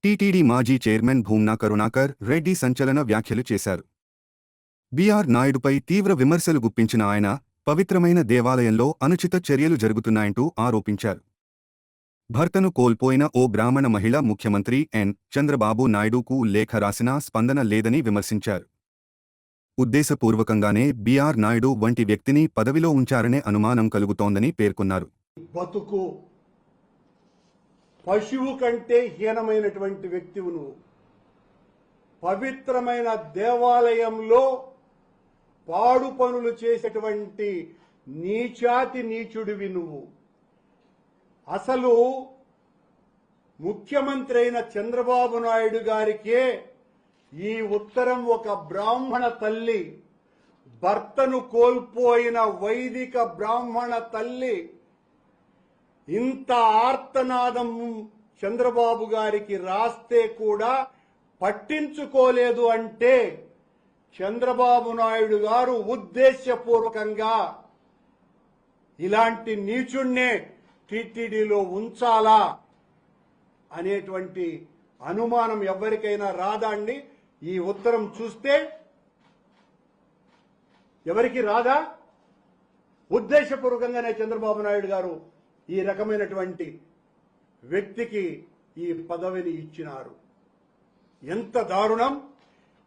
TTD మాజీ chairman భూమ్నా Karunakar Reddy సంచలన వ్యాఖ్యలు చేశారు. బీఆర్ నాయుడుపై తీవ్ర విమర్శలు గుప్పించిన ఆయన, పవిత్రమైన దేవాలయంలో అనుచిత చర్యలు జరుగుతున్నాయంటూ ఆరోపించారు. భర్తను కోల్పోయిన ఓ బ్రాహ్మణ మహిళ ముఖ్యమంత్రి చంద్రబాబు నాయుడుకు లేఖ రాసినా స్పందన లేదని విమర్శించారు. ఉద్దేశపూర్వకంగానే బీఆర్ నాయుడు వంటి వ్యక్తిని పదవిలో ఉంచారనే అనుమానం కలుగుతోందని పేర్కొన్నారు. బతుకు పశువు కంటే హీనమైనటువంటి వ్యక్తివు నువ్వు. పవిత్రమైన దేవాలయంలో పాడు పనులు చేసేటువంటి నీచాతి నీచుడివి నువ్వు. అసలు ముఖ్యమంత్రి అయిన చంద్రబాబు నాయుడు గారికే ఈ ఉత్తరం ఒక బ్రాహ్మణ తల్లి, భర్తను కోల్పోయిన వైదిక బ్రాహ్మణ తల్లి ఇంత ఆర్తనాదం చంద్రబాబు గారికి రాస్తే కూడా పట్టించుకోలేదు అంటే చంద్రబాబు నాయుడు గారు ఉద్దేశపూర్వకంగా ఇలాంటి నీచుణ్ణే టీటీడీలో ఉంచాలా అనేటువంటి అనుమానం ఎవరికైనా రాదా అండి? ఈ ఉత్తరం చూస్తే ఎవరికి రాదా? ఉద్దేశపూర్వకంగానే చంద్రబాబు నాయుడు గారు ఈ రకమైనటువంటి వ్యక్తికి ఈ పదవిని ఇచ్చినారు. ఎంత దారుణం!